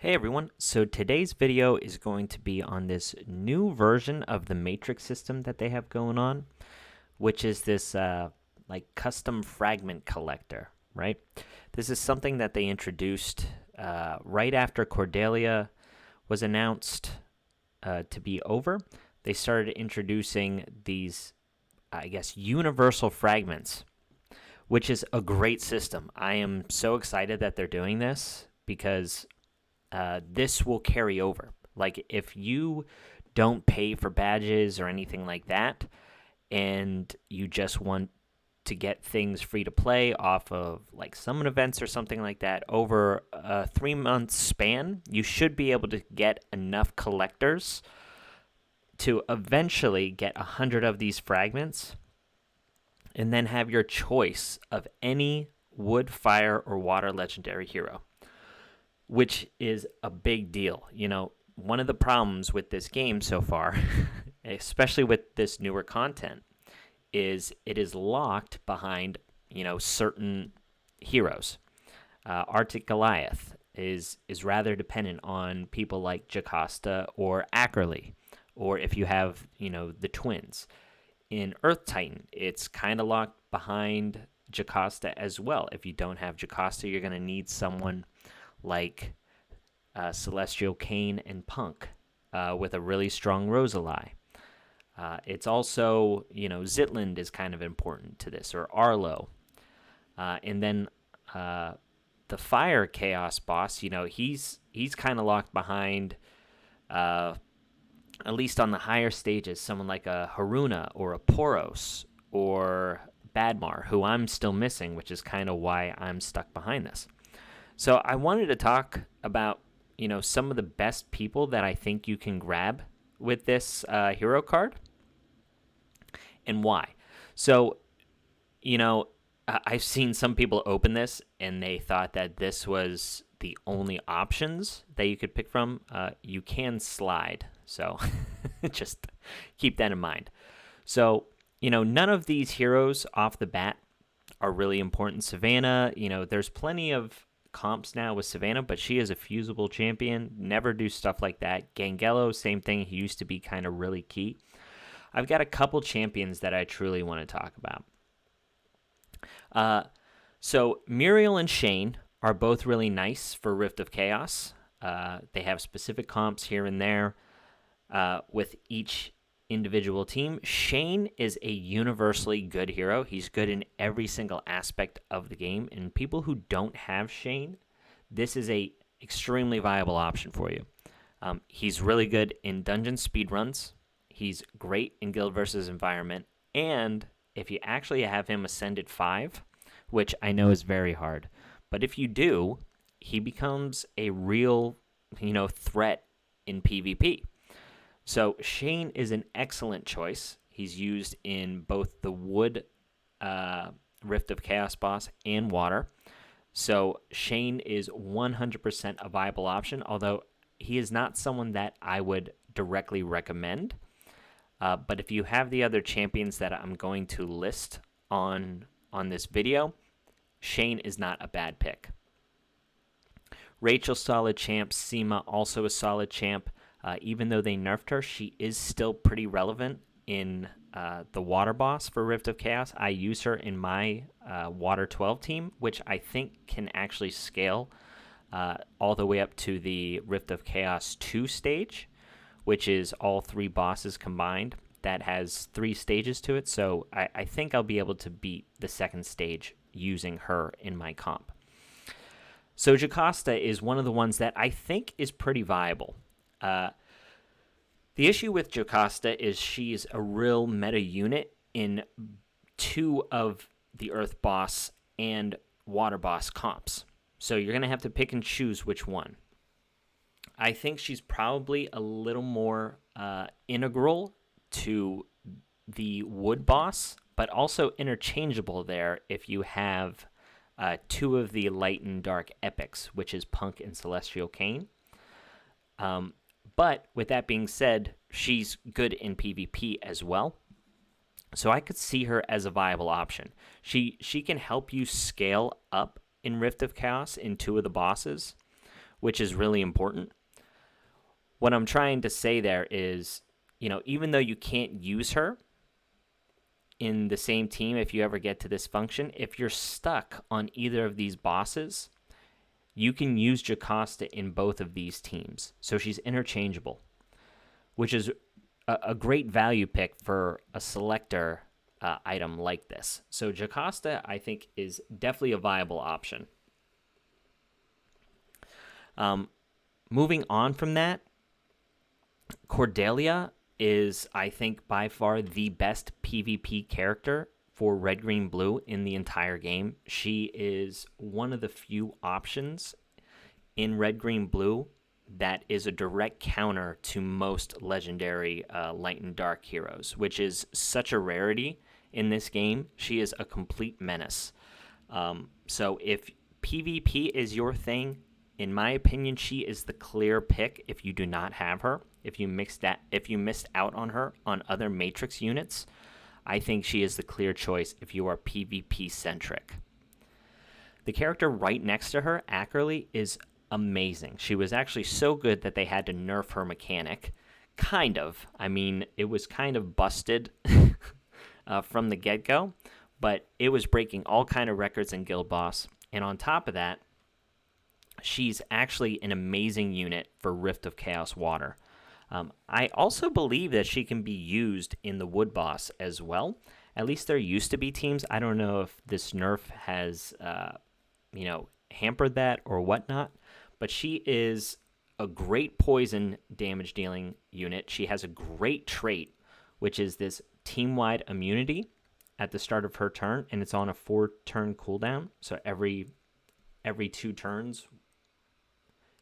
Hey everyone, so today's video is going to be on this new version of the matrix system that they have going on, which is this like custom fragment collector, right? This is something that they introduced right after Cordelia was announced to be over. They started introducing these, I guess, universal fragments, which is a great system. I am so excited that they're doing this because this will carry over. Like, if you don't pay for badges or anything like that, and you just want to get things free to play off of like summon events or something like that over a 3 month span, you should be able to get enough collectors to eventually get 100 of these fragments and then have your choice of any wood, fire, or water legendary hero, which is a big deal. You know, one of the problems with this game so far, especially with this newer content, is it is locked behind, certain heroes. Arctic Goliath is rather dependent on people like Jocasta or Ackerley, or if you have, the twins. In Earth Titan, it's kind of locked behind Jocasta as well. If you don't have Jocasta, you're going to need someone like Celestial Kane and Punk with a really strong Rosalie. It's also, Zitlin is kind of important to this, or Arlo. And then the Fire Chaos boss, he's kind of locked behind, at least on the higher stages, someone like a Haruna or a Poros or Badmar, who I'm still missing, which is kind of why I'm stuck behind this. So I wanted to talk about, some of the best people that I think you can grab with this hero card and why. So, I've seen some people open this and they thought that this was the only options that you could pick from. You can slide, so just keep that in mind. So, none of these heroes off the bat are really important. Savannah, there's plenty of comps now with Savannah, but she is a fusible champion. Never do stuff like that. Gangello, same thing. He used to be kind of really key. I've got a couple champions that I truly want to talk about. So Muriel and Shane are both really nice for Rift of Chaos. They have specific comps here and there with each individual team. Shane is a universally good hero. He's good in every single aspect of the game. And people who don't have Shane, this is a extremely viable option for you. He's really good in dungeon speedruns. He's great in Guild versus Environment. And if you actually have him Ascended 5, which I know is very hard, but if you do, he becomes a real, threat in PvP. So Shane is an excellent choice. He's used in both the Wood Rift of Chaos boss and Water. So Shane is 100% a viable option, although he is not someone that I would directly recommend. But if you have the other champions that I'm going to list on this video, Shane is not a bad pick. Rachel, solid champ. Seema, also a solid champ. Even though they nerfed her, she is still pretty relevant in the Water boss for Rift of Chaos. I use her in my Water 12 team, which I think can actually scale all the way up to the Rift of Chaos 2 stage, which is all three bosses combined. That has 3 stages to it, so I think I'll be able to beat the second stage using her in my comp. So Jocasta is one of the ones that I think is pretty viable. The issue with Jocasta is she's a real meta unit in 2 of the Earth boss and Water boss comps. So you're going to have to pick and choose which one. I think she's probably a little more integral to the Wood boss, but also interchangeable there if you have 2 of the Light and Dark epics, which is Punk and Celestial Kane. But with that being said, she's good in PvP as well. So I could see her as a viable option. She can help you scale up in Rift of Chaos in 2 of the bosses, which is really important. What I'm trying to say there is, even though you can't use her in the same team if you ever get to this function, if you're stuck on either of these bosses, you can use Jocasta in both of these teams. So she's interchangeable, which is a great value pick for a Selector item like this. So Jocasta, I think, is definitely a viable option. Moving on from that, Cordelia is, I think, by far the best PvP character for Red, Green, Blue in the entire game. She is one of the few options in Red, Green, Blue that is a direct counter to most legendary Light and Dark heroes, which is such a rarity in this game. She is a complete menace. So if PvP is your thing, in my opinion, she is the clear pick if you do not have her. If you missed out on her on other Matrix units, I think she is the clear choice if you are PvP centric. The character right next to her, Ackerly, is amazing. She was actually so good that they had to nerf her mechanic. Kind of. I mean, it was kind of busted from the get-go, but it was breaking all kind of records in Guild Boss. And on top of that, she's actually an amazing unit for Rift of Chaos Water. I also believe that she can be used in the Wood Boss as well. At least there used to be teams. I don't know if this nerf has, hampered that or whatnot. But she is a great poison damage dealing unit. She has a great trait, which is this team-wide immunity at the start of her turn, and it's on a 4-turn cooldown. So every 2 turns,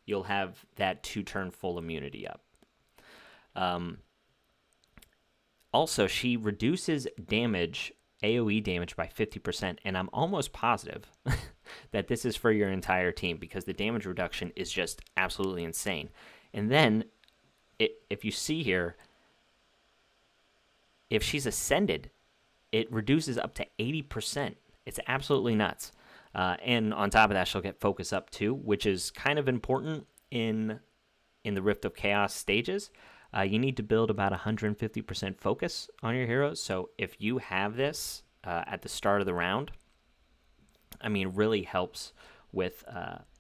you'll have that 2-turn full immunity up. Also, she reduces damage, AoE damage, by 50%, and I'm almost positive that this is for your entire team because the damage reduction is just absolutely insane. And then, if you see here, if she's ascended, it reduces up to 80%. It's absolutely nuts. And on top of that, she'll get focus up too, which is kind of important in the Rift of Chaos stages. You need to build about 150% focus on your heroes. So if you have this at the start of the round, I mean, really helps with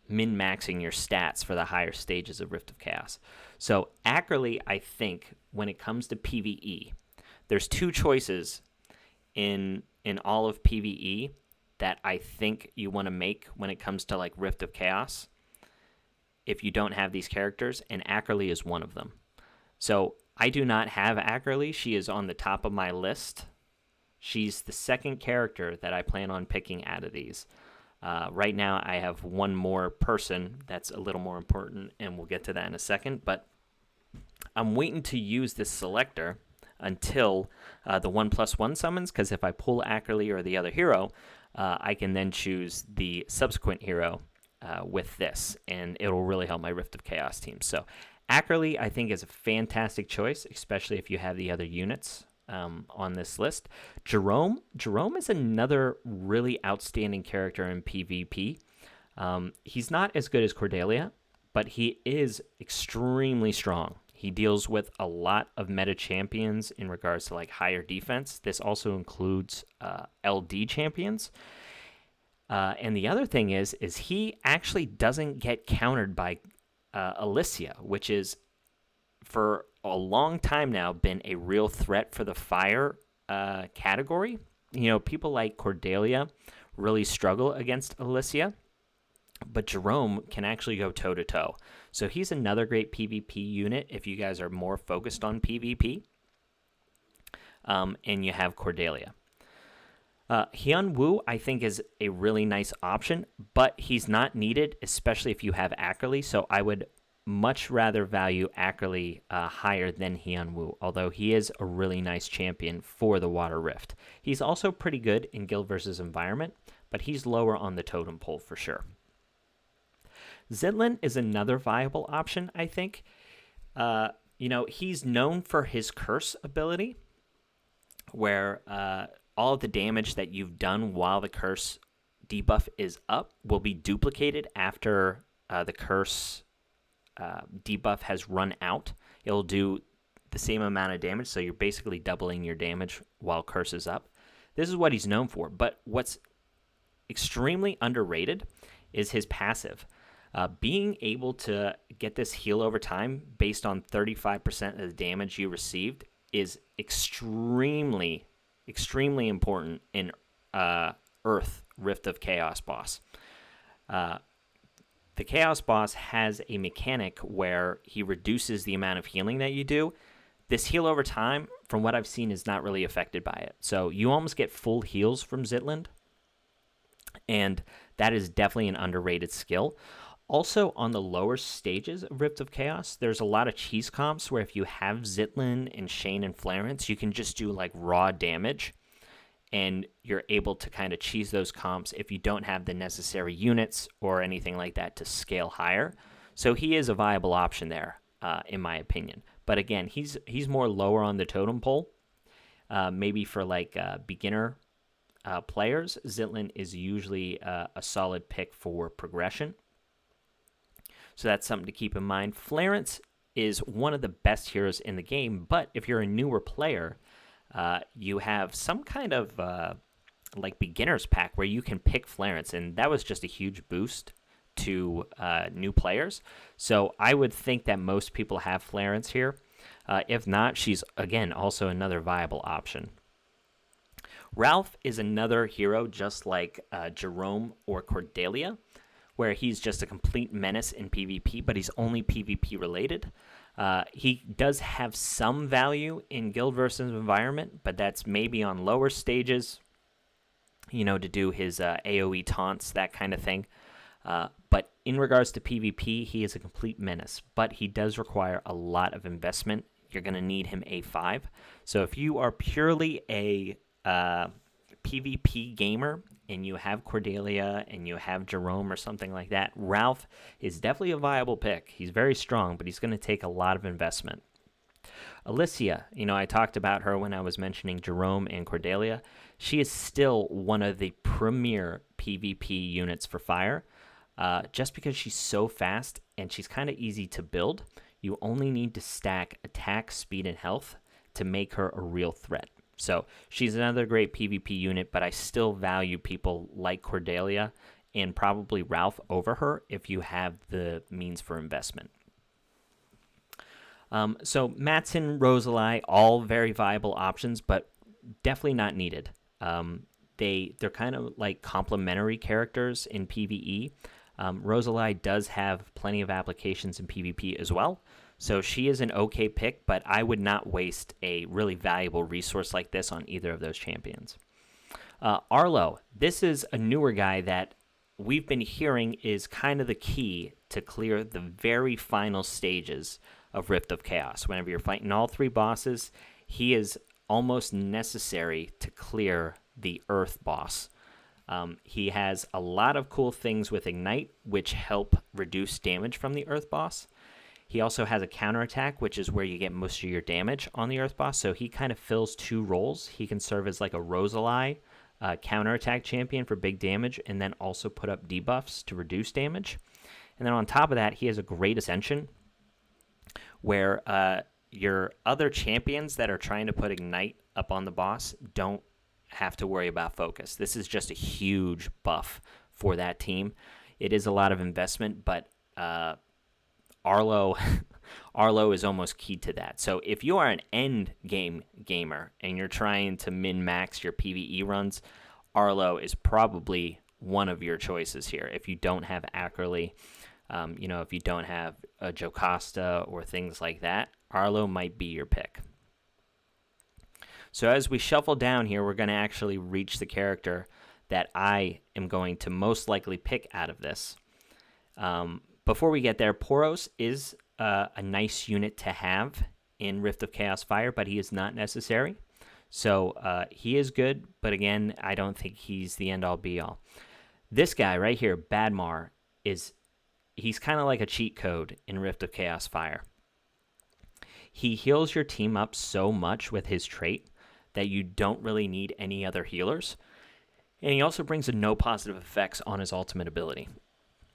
min-maxing your stats for the higher stages of Rift of Chaos. So Ackerly, I think, when it comes to PvE, there's 2 choices in all of PvE that I think you want to make when it comes to like Rift of Chaos if you don't have these characters, and Ackerly is one of them. So I do not have Ackerly. She is on the top of my list. She's the second character that I plan on picking out of these. Right now I have one more person that's a little more important, and we'll get to that in a second. But I'm waiting to use this Selector until the 1+1 summons, because if I pull Ackerly or the other hero, I can then choose the subsequent hero with this, and it'll really help my Rift of Chaos team. So Ackerly, I think, is a fantastic choice, especially if you have the other units on this list. Jerome is another really outstanding character in PvP. He's not as good as Cordelia, but he is extremely strong. He deals with a lot of meta champions in regards to like higher defense. This also includes LD champions. And the other thing is he actually doesn't get countered by Alicia, which is for a long time now been a real threat for the fire category. People like Cordelia really struggle against Alicia, but Jerome can actually go toe-to-toe. So he's another great PvP unit if you guys are more focused on PvP. And you have Cordelia. Hyun Woo, I think, is a really nice option, but he's not needed, especially if you have Ackerly. So I would much rather value Ackerly higher than Hyun Woo, although he is a really nice champion for the Water Rift. He's also pretty good in Guild versus Environment, but he's lower on the totem pole for sure. Zitlin is another viable option, I think. He's known for his curse ability, where all of the damage that you've done while the curse debuff is up will be duplicated after the curse debuff has run out, it'll do the same amount of damage, so you're basically doubling your damage while Curse is up. This is what he's known for, but what's extremely underrated is his passive. Being able to get this heal over time based on 35% of the damage you received is extremely, extremely important in Earth Rift of Chaos boss. The Chaos boss has a mechanic where he reduces the amount of healing that you do. This heal over time, from what I've seen, is not really affected by it. So you almost get full heals from Zitlin, and that is definitely an underrated skill. Also, on the lower stages of Rift of Chaos, there's a lot of cheese comps where if you have Zitlin and Shane and Flarence, you can just do like raw damage, and you're able to kind of cheese those comps if you don't have the necessary units or anything like that to scale higher. So he is a viable option there, in my opinion. But again, he's more lower on the totem pole. Maybe for like beginner players, Zitlin is usually a solid pick for progression. So that's something to keep in mind. Flarence is one of the best heroes in the game, but if you're a newer player, you have some kind of like beginner's pack where you can pick Flarence, and that was just a huge boost to new players. So I would think that most people have Flarence here. If not, she's, again, also another viable option. Ralph is another hero just like Jerome or Cordelia, where he's just a complete menace in PvP, but he's only PvP related. He does have some value in guild versus environment, but that's maybe on lower stages, you know, to do his AoE taunts, that kind of thing. But in regards to PvP, he is a complete menace, but he does require a lot of investment. You're going to need him A5. So if you are purely a PvP gamer and you have Cordelia and you have Jerome or something like that, Ralph is definitely a viable pick. He's very strong, but he's going to take a lot of investment. Alicia, you know, I talked about her when I was mentioning Jerome and Cordelia. She is still one of the premier PvP units for Fire. Just because she's so fast and she's kind of easy to build, you only need to stack attack, speed, and health to make her a real threat. So she's another great PvP unit, but I still value people like Cordelia and probably Ralph over her if you have the means for investment. So Matson, Rosalie, all very viable options, but definitely not needed. They're kind of like complementary characters in PvE. Rosalie does have plenty of applications in PvP as well, so she is an okay pick, but I would not waste a really valuable resource like this on either of those champions. Arlo, this is a newer guy that we've been hearing is kind of the key to clear the very final stages of Rift of Chaos. Whenever you're fighting all three bosses, he is almost necessary to clear the Earth boss. He has a lot of cool things with Ignite, which help reduce damage from the Earth boss. He also has a counterattack, which is where you get most of your damage on the Earth boss, so he kind of fills two roles. He can serve as like a Rosalie counterattack champion for big damage, and then also put up debuffs to reduce damage. And then on top of that, he has a great Ascension, where your other champions that are trying to put Ignite up on the boss don't have to worry about focus. This is just a huge buff for that team. It is a lot of investment, but Arlo is almost key to that. So if you are an end game gamer and you're trying to min-max your PvE runs, Arlo is probably one of your choices here. If you don't have Ackerley, if you don't have a Jocasta or things like that, Arlo might be your pick. So as we shuffle down here, we're going to actually reach the character that I am going to most likely pick out of this. Before we get there, Poros is a nice unit to have in Rift of Chaos Fire, but he is not necessary. So he is good, but again, I don't think he's the end-all be-all. This guy right here, Badmar, he's kind of like a cheat code in Rift of Chaos Fire. He heals your team up so much with his trait that you don't really need any other healers. And he also brings no positive effects on his ultimate ability.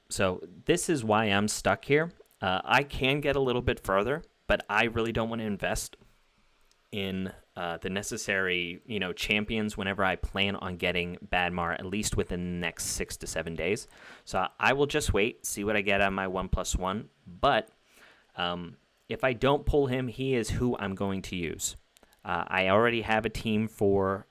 So this is why I'm stuck here. I can get a little bit further, but I really don't want to invest in the necessary, champions whenever I plan on getting Badmar at least within the next 6 to 7 days. So I will just wait, see what I get on my 1+1. But if I don't pull him, he is who I'm going to use. I already have a team for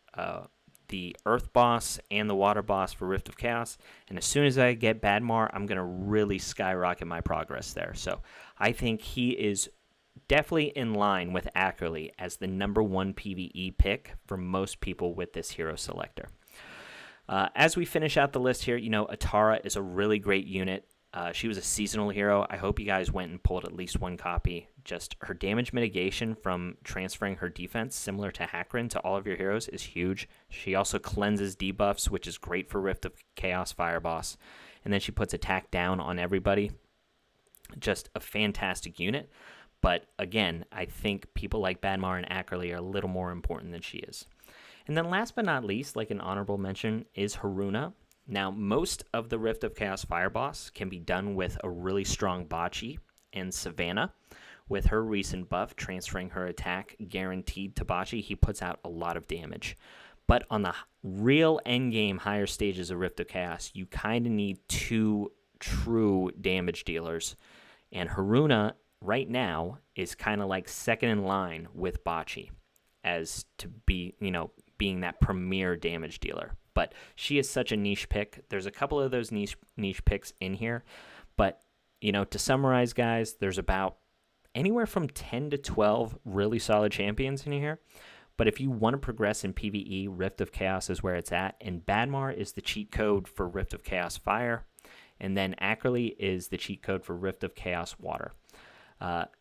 the Earth boss and the Water boss for Rift of Chaos, and as soon as I get Badmar, I'm going to really skyrocket my progress there. So I think he is definitely in line with Ackerly as the #1 PvE pick for most people with this hero selector. As we finish out the list here, Atara is a really great unit. She was a seasonal hero. I hope you guys went and pulled at least one copy. Just her damage mitigation from transferring her defense, similar to Hakrin, to all of your heroes is huge. She also cleanses debuffs, which is great for Rift of Chaos Fire Boss. And then she puts attack down on everybody. Just a fantastic unit. But again, I think people like Badmar and Ackerly are a little more important than she is. And then last but not least, like an honorable mention, is Haruna. Now, most of the Rift of Chaos Fire Boss can be done with a really strong Bocce and Savannah. With her recent buff, transferring her attack guaranteed to Bocce, he puts out a lot of damage. But on the real endgame higher stages of Rift of Chaos, you kind of need 2 true damage dealers. And Haruna, right now, is kind of like second in line with Bocce as to be, being that premier damage dealer. But she is such a niche pick. There's a couple of those niche picks in here. But, to summarize, guys, there's about anywhere from 10 to 12 really solid champions in here. But if you want to progress in PvE, Rift of Chaos is where it's at. And Badmar is the cheat code for Rift of Chaos Fire. And then Ackerly is the cheat code for Rift of Chaos Water.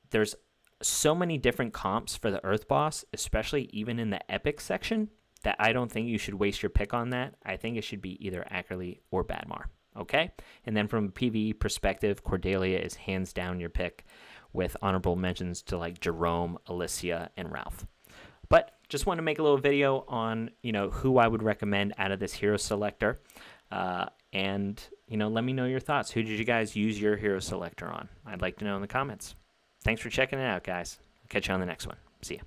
There's so many different comps for the Earth boss, especially even in the Epic section, that I don't think you should waste your pick on that. I think it should be either Ackerly or Badmar, okay? And then from a PvE perspective, Cordelia is hands down your pick, with honorable mentions to like Jerome, Alicia, and Ralph. But just want to make a little video on, who I would recommend out of this hero selector. And, let me know your thoughts. Who did you guys use your hero selector on? I'd like to know in the comments. Thanks for checking it out, guys. I'll catch you on the next one. See ya.